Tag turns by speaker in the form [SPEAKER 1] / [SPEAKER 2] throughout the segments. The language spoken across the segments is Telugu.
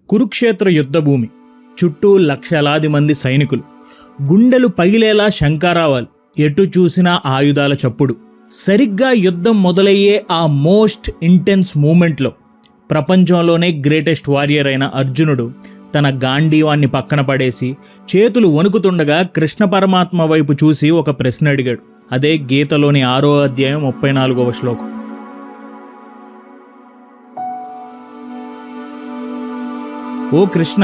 [SPEAKER 1] కురుక్షేత్ర యుద్ధభూమి, చుట్టూ లక్షలాది మంది సైనికులు, గుండెలు పగిలేలా శంఖారావాలు, ఎటు చూసినా ఆయుధాల చప్పుడు. సరిగ్గా యుద్ధం మొదలయ్యే ఆ మోస్ట్ ఇంటెన్స్ మూమెంట్లో ప్రపంచంలోనే గ్రేటెస్ట్ వారియర్ అయిన అర్జునుడు తన గాంధీవాన్ని పక్కన పడేసి చేతులు వణుకుతుండగా కృష్ణ పరమాత్మ వైపు చూసి ఒక ప్రశ్న అడిగాడు. అదే గీతలోని 6వ అధ్యాయం 34వ శ్లోకం. ఓ కృష్ణ,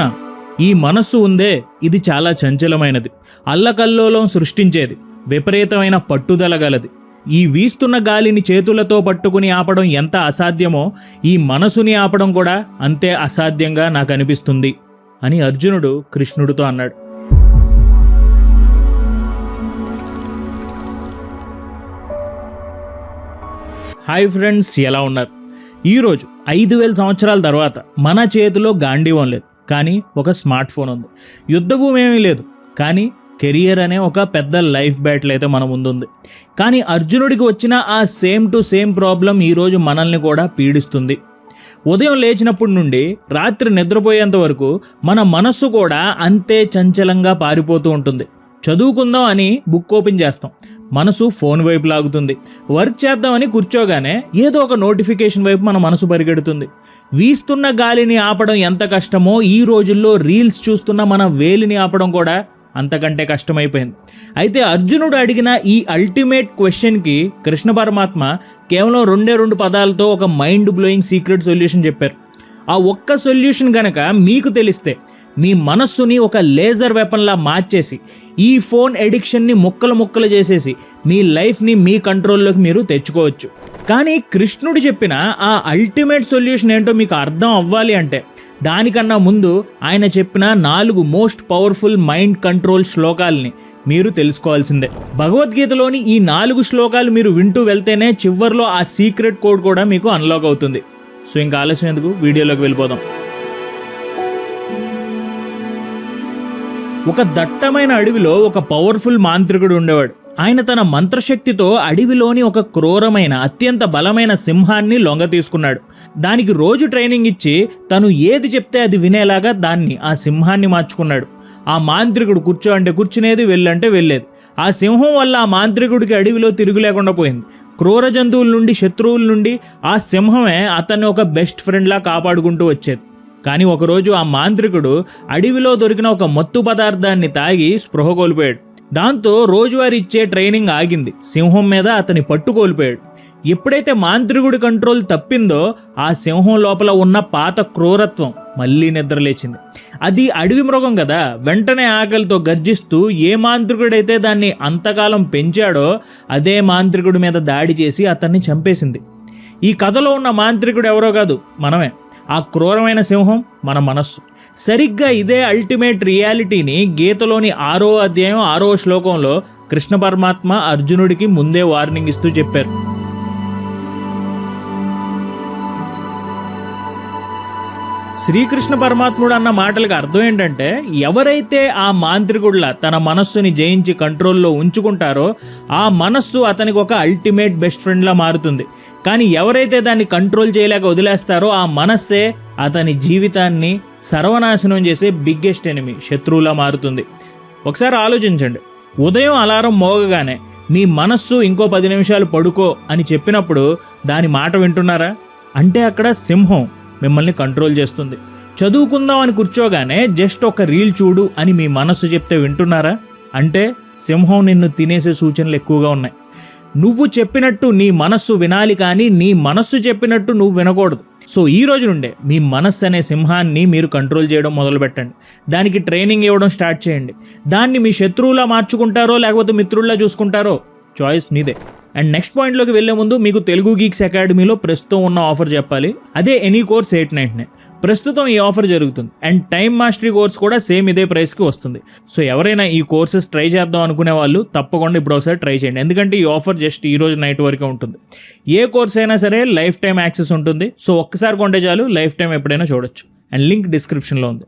[SPEAKER 1] ఈ మనస్సు ఉందే, ఇది చాలా చంచలమైనది, అల్లకల్లోలం సృష్టించేది, విపరీతమైన పట్టుదల గలది. ఈ వీస్తున్న గాలిని చేతులతో పట్టుకుని ఆపడం ఎంత అసాధ్యమో ఈ మనసుని ఆపడం కూడా అంతే అసాధ్యంగా నాకు అనిపిస్తుంది అని అర్జునుడు కృష్ణుడితో అన్నాడు. హాయ్ ఫ్రెండ్స్, ఎలా ఉన్నారు? ఈరోజు 5000 సంవత్సరాల తర్వాత మన చేతిలో గాంధీవం లేదు, కానీ ఒక స్మార్ట్ ఫోన్ ఉంది. యుద్ధభూమి ఏమీ లేదు, కానీ కెరియర్ అనే ఒక పెద్ద లైఫ్ బ్యాటిల్ అయితే మన ముందుంది. కానీ అర్జునుడికి వచ్చిన ఆ సేమ్ టు సేమ్ ప్రాబ్లం ఈరోజు మనల్ని కూడా పీడిస్తుంది. ఉదయం లేచినప్పటి నుండి రాత్రి నిద్రపోయేంత వరకు మన మనస్సు కూడా అంతే చంచలంగా పారిపోతూ ఉంటుంది. చదువుకుందాం అని బుక్ ఓపెన్ చేస్తాం, మనసు ఫోన్ వైపు లాగుతుంది. వర్క్ చేద్దామని కూర్చోగానే ఏదో ఒక నోటిఫికేషన్ వైపు మన మనసు పరిగెడుతుంది. వీస్తున్న గాలిని ఆపడం ఎంత కష్టమో ఈ రోజుల్లో రీల్స్ చూస్తున్న మన వేలిని ఆపడం కూడా అంతకంటే కష్టమైపోయింది. అయితే అర్జునుడు అడిగిన ఈ అల్టిమేట్ క్వశ్చన్కి కృష్ణ పరమాత్మ కేవలం 2 పదాలతో ఒక మైండ్ బ్లోయింగ్ సీక్రెట్ సొల్యూషన్ చెప్పారు. ఆ ఒక్క సొల్యూషన్ గనక మీకు తెలిస్తే మీ మనస్సుని ఒక లేజర్ వెపన్లా మార్చేసి ఈ ఫోన్ ఎడిక్షన్ని ముక్కలు చేసేసి మీ లైఫ్ని మీ కంట్రోల్లోకి మీరు తెచ్చుకోవచ్చు. కానీ కృష్ణుడు చెప్పిన ఆ అల్టిమేట్ సొల్యూషన్ ఏంటో మీకు అర్థం అవ్వాలి అంటే దానికన్నా ముందు ఆయన చెప్పిన 4 మోస్ట్ పవర్ఫుల్ మైండ్ కంట్రోల్ శ్లోకాలని మీరు తెలుసుకోవాల్సిందే. భగవద్గీతలోని ఈ 4 శ్లోకాలు మీరు వింటూ వెళ్తేనే చివర్లో ఆ సీక్రెట్ కోడ్ కూడా మీకు అన్లాక్ అవుతుంది. సో ఇంకా ఆలస్యం ఎందుకు, వీడియోలోకి వెళ్ళిపోదాం. ఒక దట్టమైన అడవిలో ఒక పవర్ఫుల్ మాంత్రికుడు ఉండేవాడు. ఆయన తన మంత్రశక్తితో అడవిలోని ఒక క్రూరమైన అత్యంత బలమైన సింహాన్ని లొంగ తీసుకున్నాడు. దానికి రోజు ట్రైనింగ్ ఇచ్చి తను ఏది చెప్తే అది వినేలాగా ఆ సింహాన్ని మార్చుకున్నాడు. ఆ మాంత్రికుడు కూర్చో అంటే కూర్చునేది, వెళ్ళంటే వెళ్ళేది. ఆ సింహం వల్ల ఆ మాంత్రికుడికి అడవిలో తిరుగు లేకుండా పోయింది. క్రూర జంతువుల నుండి, శత్రువుల నుండి ఆ సింహమే అతన్ని ఒక బెస్ట్ ఫ్రెండ్లా కాపాడుకుంటూ వచ్చేది. కానీ ఒకరోజు ఆ మాంత్రికుడు అడవిలో దొరికిన ఒక మత్తు పదార్థాన్ని తాగి స్పృహ కోల్పోయాడు. దాంతో రోజువారీ ఇచ్చే ట్రైనింగ్ ఆగింది. సింహం మీద అతని పట్టు కోల్పోయాడు. ఎప్పుడైతే మాంత్రికుడి కంట్రోల్ తప్పిందో ఆ సింహం లోపల ఉన్న పాత క్రూరత్వం మళ్ళీ నిద్రలేచింది. అది అడవి మృగం కదా, వెంటనే ఆకలితో గర్జిస్తూ ఏ మాంత్రికుడైతే దాన్ని అంతకాలం పెంచాడో అదే మాంత్రికుడి మీద దాడి చేసి అతన్ని చంపేసింది. ఈ కథలో ఉన్న మాంత్రికుడు ఎవరో కాదు, మనమే. ఆ క్రూరమైన సింహం మన మనస్సు. సరిగ్గా ఇదే అల్టిమేట్ రియాలిటీని గీతలోని 6వ అధ్యాయం 6వ శ్లోకంలో కృష్ణ పరమాత్మ అర్జునుడికి ముందే వార్నింగ్ ఇస్తూ చెప్పారు. శ్రీకృష్ణ పరమాత్ముడు అన్న మాటలకు అర్థం ఏంటంటే, ఎవరైతే ఆ మాంత్రికుడిలా తన మనస్సుని జయించి కంట్రోల్లో ఉంచుకుంటారో ఆ మనస్సు అతనికి ఒక అల్టిమేట్ బెస్ట్ ఫ్రెండ్లా మారుతుంది. కానీ ఎవరైతే దాన్ని కంట్రోల్ చేయలేక వదిలేస్తారో ఆ మనస్సే అతని జీవితాన్ని సర్వనాశనం చేసే బిగ్గెస్ట్ ఎనిమీ, శత్రువులా మారుతుంది. ఒకసారి ఆలోచించండి, ఉదయం అలారం మోగగానే మీ మనస్సు ఇంకో 10 నిమిషాలు పడుకో అని చెప్పినప్పుడు దాని మాట వింటున్నారా? అంటే అక్కడ సింహం మిమ్మల్ని కంట్రోల్ చేస్తుంది. చదువుకుందాం అని కూర్చోగానే జస్ట్ ఒక రీల్ చూడు అని మీ మనస్సు చెప్తే వింటున్నారా? అంటే సింహం నిన్ను తినేసే సూచనలు ఎక్కువగా ఉన్నాయి. నువ్వు చెప్పినట్టు నీ మనస్సు వినాలి, కానీ నీ మనస్సు చెప్పినట్టు నువ్వు వినకూడదు. సో ఈ రోజు నుండే మీ మనస్సు అనే సింహాన్ని మీరు కంట్రోల్ చేయడం మొదలుపెట్టండి. దానికి ట్రైనింగ్ ఇవ్వడం స్టార్ట్ చేయండి. దాన్ని మీ శత్రువులా మార్చుకుంటారో లేకపోతే మిత్రుల్లా చూసుకుంటారో చాయిస్ మీదే. అండ్ నెక్స్ట్ పాయింట్లోకి వెళ్ళే ముందు మీకు తెలుగు గీక్స్ అకాడమీలో ప్రస్తుతం ఉన్న ఆఫర్ చెప్పాలి. అదే ఎనీ కోర్స్ 899. ప్రస్తుతం ఈ ఆఫర్ జరుగుతుంది. అండ్ టైమ్ మాస్టరీ కోర్స్ కూడా సేమ్ ఇదే ప్రైస్కి వస్తుంది. సో ఎవరైనా ఈ కోర్సెస్ ట్రై చేద్దాం అనుకునే వాళ్ళు తప్పకుండా ఇప్పుడు ఒకసారి ట్రై చేయండి. ఎందుకంటే ఈ ఆఫర్ జస్ట్ ఈ రోజు నైట్ వరకే ఉంటుంది. ఏ కోర్స్ అయినా సరే లైఫ్ టైం యాక్సెస్ ఉంటుంది. సో ఒక్కసారి కొంటే చాలు, లైఫ్ టైం ఎప్పుడైనా చూడొచ్చు. అండ్ లింక్ డిస్క్రిప్షన్లో ఉంది.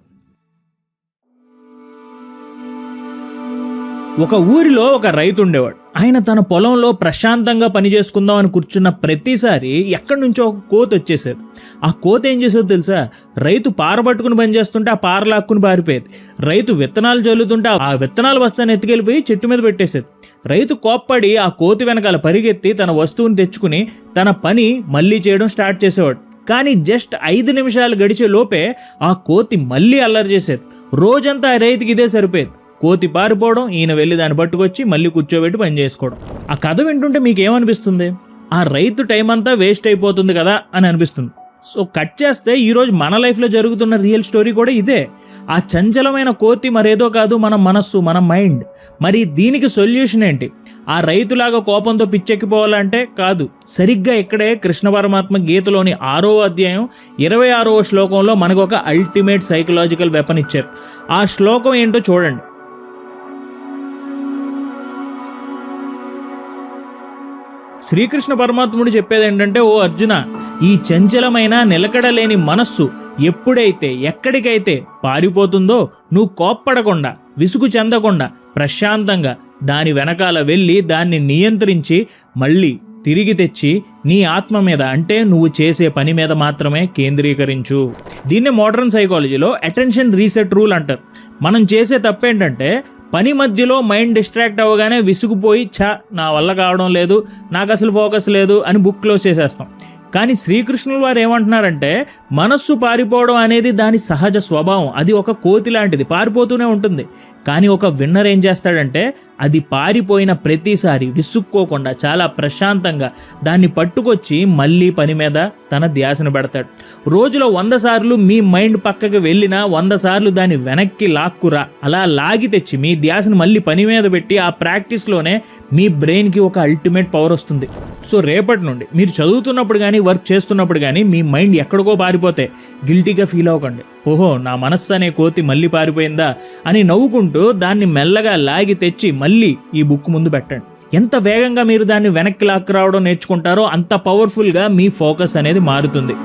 [SPEAKER 1] ఒక ఊరిలో ఒక రైతు ఉండేవాడు. ఆయన తన పొలంలో ప్రశాంతంగా పని చేసుకుందాం అని కూర్చున్న ప్రతిసారి ఎక్కడి నుంచో ఒక కోతి వచ్చేసేది. ఆ కోతి ఏం చేసేది తెలుసా? రైతు పార పట్టుకుని పని చేస్తుంటే ఆ పార లాక్కుని పారిపోయేది. రైతు విత్తనాలు చల్లుతుంటే ఆ విత్తనాలు బస్తాను ఎత్తుకెళ్ళిపోయి చెట్టు మీద పెట్టేసేది. రైతు కోప్పడి ఆ కోతి వెనకాల పరిగెత్తి తన వస్తువుని తెచ్చుకుని తన పని మళ్ళీ చేయడం స్టార్ట్ చేసేవాడు. కానీ జస్ట్ 5 నిమిషాలు గడిచే లోపే ఆ కోతి మళ్ళీ అల్లరి చేసేది. రోజంతా ఆ రైతుకి ఇదే సరిపోయేది. కోతి పారిపోవడం, ఈయన వెళ్ళి దాన్ని పట్టుకొచ్చి మళ్ళీ కూర్చోబెట్టి పని చేసుకోవడం. ఆ కథ వింటుంటే మీకు ఏమనిపిస్తుంది? ఆ రైతు టైం అంతా వేస్ట్ అయిపోతుంది కదా అని అనిపిస్తుంది. సో కట్ చేస్తే ఈరోజు మన లైఫ్లో జరుగుతున్న రియల్ స్టోరీ కూడా ఇదే. ఆ చంచలమైన కోతి మరేదో కాదు, మన మనస్సు, మన మైండ్. మరి దీనికి సొల్యూషన్ ఏంటి? ఆ రైతులాగా కోపంతో పిచ్చెక్కిపోవాలంటే కాదు. సరిగ్గా ఇక్కడే కృష్ణ పరమాత్మ గీతలోని 6వ అధ్యాయం 26వ శ్లోకంలో మనకు ఒక అల్టిమేట్ సైకలాజికల్ వెపన్ ఇచ్చారు. ఆ శ్లోకం ఏంటో చూడండి. శ్రీకృష్ణ పరమాత్ముడు చెప్పేది ఏంటంటే, ఓ అర్జున, ఈ చంచలమైన నిలకడలేని మనస్సు ఎప్పుడైతే ఎక్కడికైతే పారిపోతుందో నువ్వు కోప్పడకుండా, విసుగు చెందకుండా, ప్రశాంతంగా దాని వెనకాల వెళ్ళి దాన్ని నియంత్రించి మళ్ళీ తిరిగి తెచ్చి నీ ఆత్మ మీద, అంటే నువ్వు చేసే పని మీద మాత్రమే కేంద్రీకరించు. దీన్నే మోడర్న్ సైకాలజీలో అటెన్షన్ రీసెట్ రూల్ అంటారు. మనం చేసే తప్పేంటంటే పని మధ్యలో మైండ్ డిస్ట్రాక్ట్ అవ్వగానే విసుగుపోయి నా వల్ల కావడం లేదు, నాకు అసలు ఫోకస్ లేదు అని బుక్ క్లోజ్ చేసేస్తాం. కానీ శ్రీకృష్ణుల వారు ఏమంటున్నారంటే, మనస్సు పారిపోవడం అనేది దాని సహజ స్వభావం. అది ఒక కోతి లాంటిది, పారిపోతూనే ఉంటుంది. కానీ ఒక విన్నర్ ఏం చేస్తాడంటే, అది పారిపోయిన ప్రతిసారి విసుక్కోకుండా చాలా ప్రశాంతంగా దాన్ని పట్టుకొచ్చి మళ్ళీ పని మీద తన ధ్యాసను పెడతాడు. రోజులో 100 సార్లు మీ మైండ్ పక్కకి వెళ్ళినా 100 సార్లు దాన్ని వెనక్కి లాక్కురా. అలా లాగి తెచ్చి మీ ధ్యాసను మళ్ళీ పని మీద పెట్టి ఆ ప్రాక్టీస్లోనే మీ బ్రెయిన్కి ఒక అల్టిమేట్ పవర్ వస్తుంది. సో రేపటి నుండి మీరు చదువుతున్నప్పుడు కానీ వర్క్ చేస్తున్నప్పుడు కానీ మీ మైండ్ ఎక్కడికో పారిపోతే గిల్టీగా ఫీల్ అవ్వకండి. ఓహో, నా మనస్సు అనే కోతి మళ్ళీ పారిపోయిందా అని నవ్వుకుంటూ దాన్ని మెల్లగా లాగి తెచ్చి మళ్ళీ ఈ బుక్ ముందు పెట్టండి. ఎంత వేగంగా మీరు దాన్ని వెనక్కి లాక్కు రావడం నేర్చుకుంటారో అంత పవర్ఫుల్గా మీ ఫోకస్ అనేది మారుతుంది.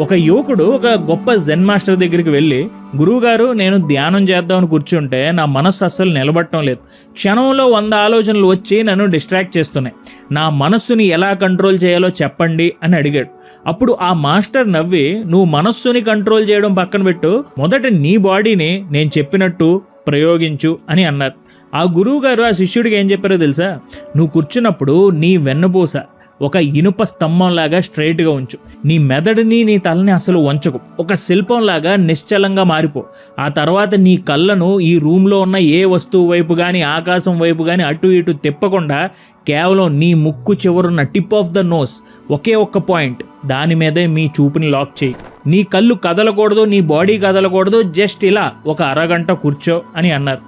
[SPEAKER 1] ఒక యువకుడు ఒక గొప్ప జెన్ మాస్టర్ దగ్గరికి వెళ్ళి, గురువుగారు, నేను ధ్యానం చేద్దామని కూర్చుంటే నా మనస్సు అస్సలు నిలబడటం లేదు. క్షణంలో 100 ఆలోచనలు వచ్చి నన్ను డిస్ట్రాక్ట్ చేస్తున్నాయి. నా మనస్సుని ఎలా కంట్రోల్ చేయాలో చెప్పండి అని అడిగాడు. అప్పుడు ఆ మాస్టర్ నవ్వి, నువ్వు మనస్సుని కంట్రోల్ చేయడం పక్కన పెట్టు, మొదట నీ బాడీని నేను చెప్పినట్టు ప్రయోగించు అని అన్నారు. ఆ గురువు గారు ఆ శిష్యుడికి ఏం చెప్పారో తెలుసా? నువ్వు కూర్చున్నప్పుడు నీ వెన్నుపూస ఒక ఇనుప స్తంభంలాగా స్ట్రైట్గా ఉంచు. నీ మెదడుని, నీ తలని అసలు వంచకు. ఒక శిల్పంలాగా నిశ్చలంగా మారిపో. ఆ తర్వాత నీ కళ్ళను ఈ రూమ్లో ఉన్న ఏ వస్తువు వైపు కానీ, ఆకాశం వైపు కానీ అటు ఇటు తిప్పకుండా కేవలం నీ ముక్కు చివరున్న టిప్ ఆఫ్ ద నోస్, ఒకే ఒక్క పాయింట్, దాని మీదే మీ చూపుని లాక్ చేయి. నీ కళ్ళు కదలకూడదు, నీ బాడీ కదలకూడదు, జస్ట్ ఇలా ఒక అరగంట కూర్చో అని అన్నారు.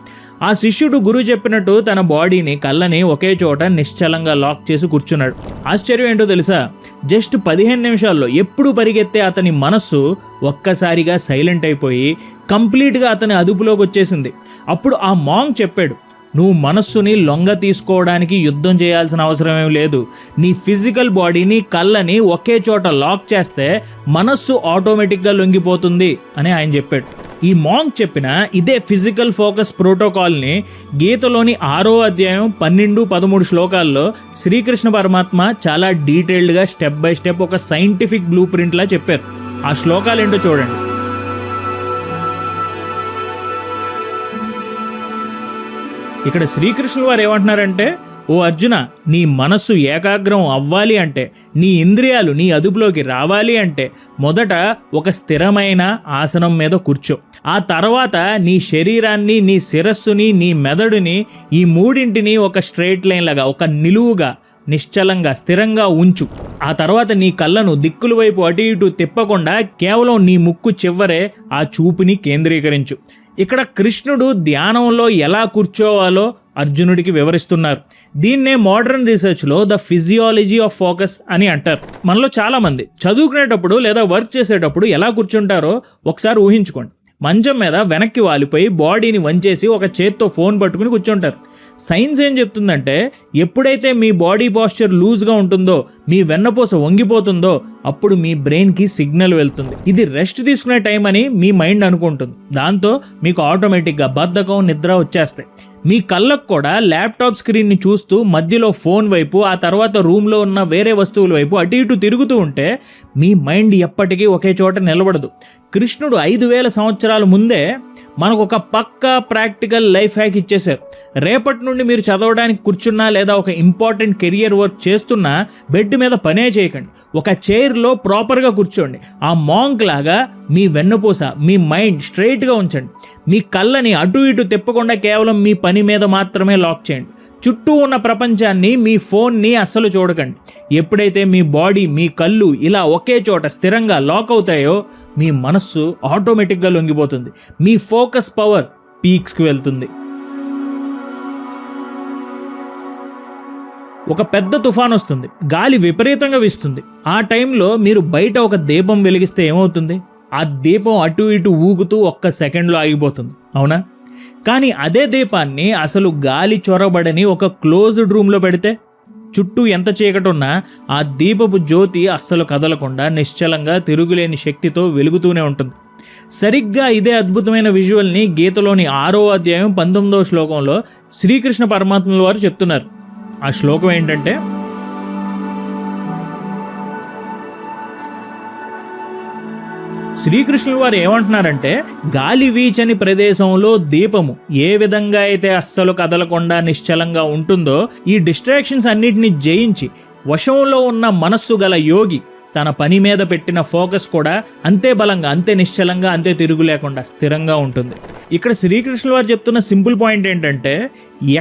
[SPEAKER 1] ఆ శిష్యుడు గురువు చెప్పినట్టు తన బాడీని, కళ్ళని ఒకే చోట నిశ్చలంగా లాక్ చేసి కూర్చున్నాడు. ఆశ్చర్యం ఏంటో తెలుసా? జస్ట్ 15 నిమిషాల్లో ఎప్పుడు పరిగెత్తే అతని మనస్సు ఒక్కసారిగా సైలెంట్ అయిపోయి కంప్లీట్గా అతని అదుపులోకి వచ్చేసింది. అప్పుడు ఆ మాంగ్ చెప్పాడు, నువ్వు మనస్సుని లొంగ తీసుకోవడానికి యుద్ధం చేయాల్సిన అవసరం ఏం లేదు. నీ ఫిజికల్ బాడీని, కళ్ళని ఒకే చోట లాక్ చేస్తే మనస్సు ఆటోమేటిక్గా లొంగిపోతుంది అని ఆయన చెప్పాడు. ఈ మాంగ్ చెప్పిన ఇదే ఫిజికల్ ఫోకస్ ప్రోటోకాల్ని గీతలోని 6వ అధ్యాయం 12-13 శ్లోకాల్లో శ్రీకృష్ణ పరమాత్మ చాలా డీటెయిల్డ్గా స్టెప్ బై స్టెప్ ఒక సైంటిఫిక్ బ్లూ ప్రింట్లా చెప్పారు. ఆ శ్లోకాలు ఏంటో చూడండి. ఇక్కడ శ్రీకృష్ణుల వారు ఏమంటున్నారంటే, ఓ అర్జున, నీ మనస్సు ఏకాగ్రం అవ్వాలి అంటే, నీ ఇంద్రియాలు నీ అదుపులోకి రావాలి అంటే మొదట ఒక స్థిరమైన ఆసనం మీద కూర్చో. ఆ తర్వాత నీ శరీరాన్ని, నీ శిరస్సుని, నీ మెదడుని, ఈ మూడింటిని ఒక స్ట్రైట్ లైన్ లాగా, ఒక నిలువుగా, నిశ్చలంగా, స్థిరంగా ఉంచు. ఆ తర్వాత నీ కళ్ళను దిక్కుల వైపు అటు ఇటు తిప్పకుండా కేవలం నీ ముక్కు చివరే ఆ చూపుని కేంద్రీకరించు. ఇక్కడ కృష్ణుడు ధ్యానంలో ఎలా కూర్చోవాలో అర్జునుడికి వివరిస్తున్నారు. దీన్నే మోడర్న్ రీసెర్చ్లో ద ఫిజియాలజీ ఆఫ్ ఫోకస్ అని అంటారు. మనలో చాలామంది చదువుకునేటప్పుడు లేదా వర్క్ చేసేటప్పుడు ఎలా కూర్చుంటారో ఒకసారి ఊహించుకోండి. మంచం మీద వెనక్కి వాలిపోయి బాడీని వంచేసి ఒక చేత్తో ఫోన్ పట్టుకుని కూర్చుంటారు. సైన్స్ ఏం చెప్తుందంటే ఎప్పుడైతే మీ బాడీ పాస్చర్ లూజ్గా ఉంటుందో, మీ వెన్నపూస వంగిపోతుందో అప్పుడు మీ బ్రెయిన్కి సిగ్నల్ వెళ్తుంది, ఇది రెస్ట్ తీసుకునే టైం అని మీ మైండ్ అనుకుంటుంది. దాంతో మీకు ఆటోమేటిక్గా బద్ధకం, నిద్ర వచ్చేస్తాయి. మీ కళ్ళకు కూడా ల్యాప్టాప్ స్క్రీన్ని చూస్తూ మధ్యలో ఫోన్ వైపు, ఆ తర్వాత రూమ్లో ఉన్న వేరే వస్తువుల వైపు అటు ఇటు తిరుగుతూ ఉంటే మీ మైండ్ ఎప్పటికీ ఒకే చోట నిలబడదు. కృష్ణుడు 5,000 సంవత్సరాల ముందే మనకు ఒక పక్కా ప్రాక్టికల్ లైఫ్ హ్యాక్ ఇచ్చేశారు. రేపటి నుండి మీరు చదవడానికి కూర్చున్నా లేదా ఒక ఇంపార్టెంట్ కెరియర్ వర్క్ చేస్తున్నా బెడ్ మీద పనే చేయకండి, ఒక చైర్లో ప్రాపర్గా కూర్చోండి. ఆ మాంక్ లాగా మీ వెన్నుపూస, మీ మైండ్ స్ట్రైట్గా ఉంచండి. మీ కళ్ళని అటు ఇటు తిప్పకుండా కేవలం మీ పని మీద మాత్రమే లాక్ చేయండి. చుట్టూ ఉన్న ప్రపంచాన్ని, మీ ఫోన్ని అస్సలు చూడకండి. ఎప్పుడైతే మీ బాడీ, మీ కళ్ళు ఇలా ఒకే చోట స్థిరంగా లాక్ అవుతాయో మీ మనస్సు ఆటోమేటిక్గా లొంగిపోతుంది. మీ ఫోకస్ పవర్ పీక్స్కి వెళ్తుంది. ఒక పెద్ద తుఫాన్ వస్తుంది, గాలి విపరీతంగా వీస్తుంది. ఆ టైంలో మీరు బయట ఒక దీపం వెలిగిస్తే ఏమవుతుంది? ఆ దీపం అటు ఇటు ఊగుతూ ఒక్క సెకండ్లో ఆగిపోతుంది, అవునా? కానీ అదే దీపాన్ని అసలు గాలి చొరబడని ఒక క్లోజ్డ్ రూమ్లో పెడితే చుట్టూ ఎంత చీకటున్నా ఆ దీపపు జ్యోతి అస్సలు కదలకుండా నిశ్చలంగా తిరుగులేని శక్తితో వెలుగుతూనే ఉంటుంది. సరిగ్గా ఇదే అద్భుతమైన విజువల్ని గీతలోని 6వ అధ్యాయం 19వ శ్లోకంలో శ్రీకృష్ణ పరమాత్ముల వారు చెప్తున్నారు. ఆ శ్లోకం ఏంటంటే, శ్రీకృష్ణుల వారు ఏమంటున్నారంటే, గాలి వీచని ప్రదేశంలో దీపము ఏ విధంగా అయితే అస్సలు కదలకుండా నిశ్చలంగా ఉంటుందో, ఈ డిస్ట్రాక్షన్స్ అన్నిటిని జయించి వశంలో ఉన్న మనస్సు గల యోగి తన పని మీద పెట్టిన ఫోకస్ కూడా అంతే బలంగా, అంతే నిశ్చలంగా, అంతే తిరుగు లేకుండా స్థిరంగా ఉంటుంది. ఇక్కడ శ్రీకృష్ణుల వారు చెప్తున్న సింపుల్ పాయింట్ ఏంటంటే,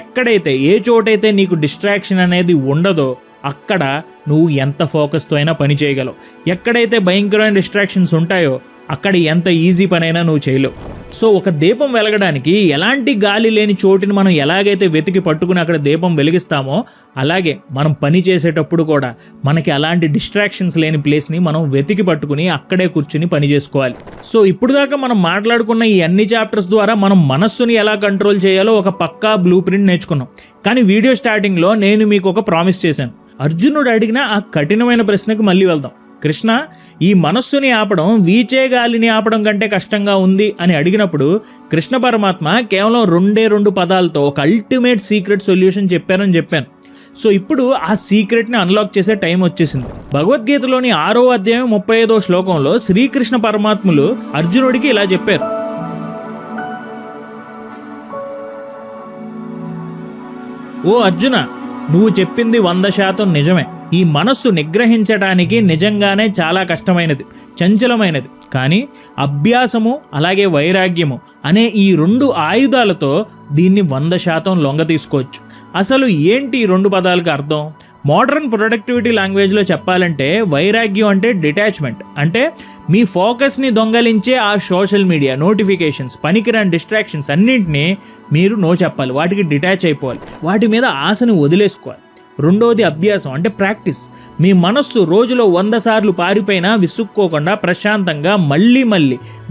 [SPEAKER 1] ఎక్కడైతే, ఏ చోటైతే నీకు డిస్ట్రాక్షన్ అనేది ఉండదో అక్కడ నువ్వు ఎంత ఫోకస్తో అయినా పని చేయగలవు. ఎక్కడైతే భయంకరమైన డిస్ట్రాక్షన్స్ ఉంటాయో అక్కడ ఎంత ఈజీ పనైనా నువ్వు చేయలేవు. సో ఒక దీపం వెలగడానికి ఎలాంటి గాలి లేని చోటుని మనం ఎలాగైతే వెతికి పట్టుకుని అక్కడ దీపం వెలిగిస్తామో, అలాగే మనం పని చేసేటప్పుడు కూడా మనకి అలాంటి డిస్ట్రాక్షన్స్ లేని ప్లేస్ని మనం వెతికి పట్టుకుని అక్కడే కూర్చుని పని చేసుకోవాలి. సో ఇప్పుడు దాకా మనం మాట్లాడుకున్న ఈ అన్ని చాప్టర్స్ ద్వారా మనం మనస్సుని ఎలా కంట్రోల్ చేయాలో ఒక పక్కా బ్లూ ప్రింట్ నేర్చుకున్నాం. కానీ వీడియో స్టార్టింగ్లో నేను మీకు ఒక ప్రామిస్ చేశాను. అర్జునుడు అడిగిన ఆ కఠినమైన ప్రశ్నకు మళ్ళీ వెళ్దాం. కృష్ణ, ఈ మనస్సుని ఆపడం వీచే గాలిని ఆపడం కంటే కష్టంగా ఉంది అని అడిగినప్పుడు కృష్ణ పరమాత్మ కేవలం 2 పదాలతో ఒక అల్టిమేట్ సీక్రెట్ సొల్యూషన్ చెప్పారని చెప్పాను. సో ఇప్పుడు ఆ సీక్రెట్ని అన్లాక్ చేసే టైం వచ్చేసింది. భగవద్గీతలోని 6వ అధ్యాయం 35వ శ్లోకంలో శ్రీకృష్ణ పరమాత్ములు అర్జునుడికి ఇలా చెప్పారు. ఓ అర్జున, నువ్వు చెప్పింది 100% నిజమే. ఈ మనస్సు నిగ్రహించడానికి నిజంగానే చాలా కష్టమైనది, చంచలమైనది. కానీ అభ్యాసము అలాగే వైరాగ్యము అనే ఈ 2 ఆయుధాలతో దీన్ని 100% లొంగ తీసుకోవచ్చు. అసలు ఏంటి ఈ 2 పదాలకు అర్థం? మోడర్న్ ప్రొడక్టివిటీ లాంగ్వేజ్లో చెప్పాలంటే వైరాగ్యం అంటే డిటాచ్మెంట్, అంటే మీ ఫోకస్ని దొంగలించే ఆ సోషల్ మీడియా నోటిఫికేషన్స్, పనికిరాని డిస్ట్రాక్షన్స్ అన్నింటినీ మీరు నో చెప్పాలి, వాటికి డిటాచ్ అయిపోవాలి, వాటి మీద ఆశని వదిలేసుకోవాలి. రెండోది అభ్యాసం అంటే ప్రాక్టీస్. మీ మనస్సు రోజులో 100 సార్లు పారిపోయినా విసుక్కోకుండా ప్రశాంతంగా మళ్ళీ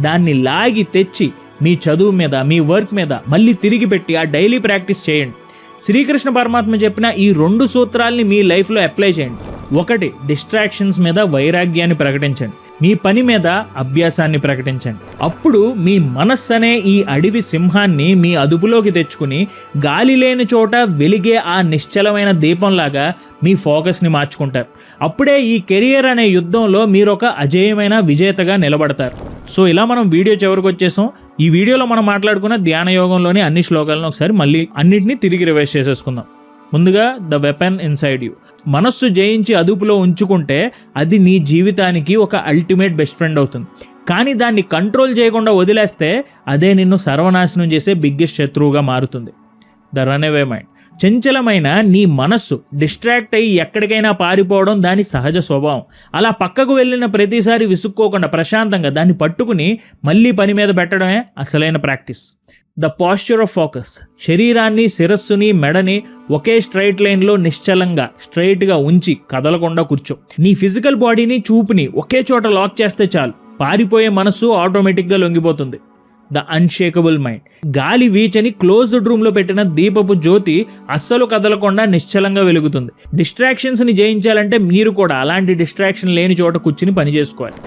[SPEAKER 1] దాన్ని లాగి తెచ్చి మీ చదువు మీద, మీ వర్క్ మీద మళ్ళీ తిరిగి పెట్టి ఆ డైలీ ప్రాక్టీస్ చేయండి. శ్రీకృష్ణ పరమాత్మ చెప్పిన ఈ 2 సూత్రాల్ని మీ లైఫ్లో అప్లై చేయండి. 1, డిస్ట్రాక్షన్స్ మీద వైరాగ్యాన్ని ప్రకటించండి. మీ పని మీద అభ్యాసాన్ని ప్రకటించండి. అప్పుడు మీ మనస్సు అనే ఈ అడవి సింహాన్ని మీ అదుపులోకి తెచ్చుకుని గాలి లేని చోట వెలిగే ఆ నిశ్చలమైన దీపంలాగా మీ ఫోకస్ని మార్చుకుంటారు. అప్పుడే ఈ కెరియర్ అనే యుద్ధంలో మీరు ఒక అజేయమైన విజేతగా నిలబడతారు. సో ఇలా మనం వీడియో చివరికి వచ్చేసాం. ఈ వీడియోలో మనం మాట్లాడుకున్న ధ్యాన యోగంలోని అన్ని శ్లోకాలను ఒకసారి మళ్ళీ అన్నిటినీ తిరిగి రివైజ్ చేసేసుకుందాం. ముందుగా ద వెపన్ ఇన్సైడ్ యూ. మనస్సు జయించి అదుపులో ఉంచుకుంటే అది నీ జీవితానికి ఒక అల్టిమేట్ బెస్ట్ ఫ్రెండ్ అవుతుంది. కానీ దాన్ని కంట్రోల్ చేయకుండా వదిలేస్తే అదే నిన్ను సర్వనాశనం చేసే బిగ్గెస్ట్ శత్రువుగా మారుతుంది. The runaway mind. చంచలమైన నీ మనస్సు డిస్ట్రాక్ట్ అయ్యి ఎక్కడికైనా పారిపోవడం దాని సహజ స్వభావం. అలా పక్కకు వెళ్ళిన ప్రతిసారి విసుక్కోకుండా ప్రశాంతంగా దాన్ని పట్టుకుని మళ్ళీ పని మీద పెట్టడమే అసలైన practice. The posture of focus. శరీరాన్ని, శిరస్సుని, మెడని ఒకే స్ట్రైట్ లైన్లో నిశ్చలంగా స్ట్రైట్గా ఉంచి కదలకుండా కూర్చో. నీ ఫిజికల్ బాడీని, చూపుని ఒకే చోట లాక్ చేస్తే చాలు, పారిపోయే మనస్సు ఆటోమేటిక్గా లొంగిపోతుంది. The unshakeable mind. గాలి వీచని క్లోజ్డ్ రూమ్లో పెట్టిన దీపపు జ్యోతి అస్సలు కదలకుండా నిశ్చలంగా వెలుగుతుంది. డిస్ట్రాక్షన్స్ని జయించాలంటే మీరు కూడా అలాంటి డిస్ట్రాక్షన్ లేని చోట కూర్చుని పని చేసుకోవాలి.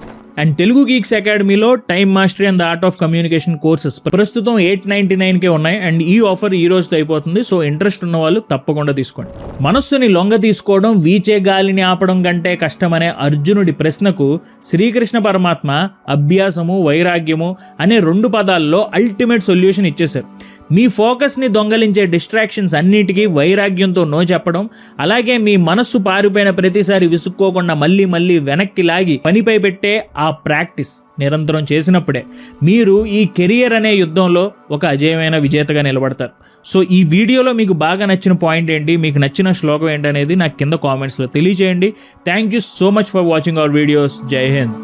[SPEAKER 1] అండ్ తెలుగు గీక్స్ అకాడమీలో time mastery and the art of communication courses ప్రస్తుతం 899కే ఉన్నాయి. అండ్ ఈ ఆఫర్ ఈ రోజుతో అయిపోతుంది. సో ఇంట్రెస్ట్ ఉన్న వాళ్ళు తప్పకుండా తీసుకోండి. మనస్సుని లొంగ తీసుకోవడం వీచే గాలిని ఆపడం కంటే కష్టమనే అర్జునుడి ప్రశ్నకు శ్రీకృష్ణ పరమాత్మ అభ్యాసము వైరాగ్యము అనే 2 పదాల్లో అల్టిమేట్ సొల్యూషన్ ఇచ్చేశారు. మీ ఫోకస్ని దొంగలించే డిస్ట్రాక్షన్స్ అన్నిటికీ వైరాగ్యంతో నో చెప్పడం, అలాగే మీ మనస్సు పారిపోయిన ప్రతిసారి విసుక్కోకుండా మళ్ళీ మళ్ళీ వెనక్కి లాగి పనిపై పెట్టే ఆ ప్రాక్టీస్ నిరంతరం చేసినప్పుడే మీరు ఈ కెరియర్ అనే యుద్ధంలో ఒక అజేయమైన విజేతగా నిలబడతారు. సో ఈ వీడియోలో మీకు బాగా నచ్చిన పాయింట్ ఏంటి, మీకు నచ్చిన శ్లోకం ఏంటి అనేది నాకు కింద కామెంట్స్లో తెలియజేయండి. Thank you so much for watching our videos. జై హింద్.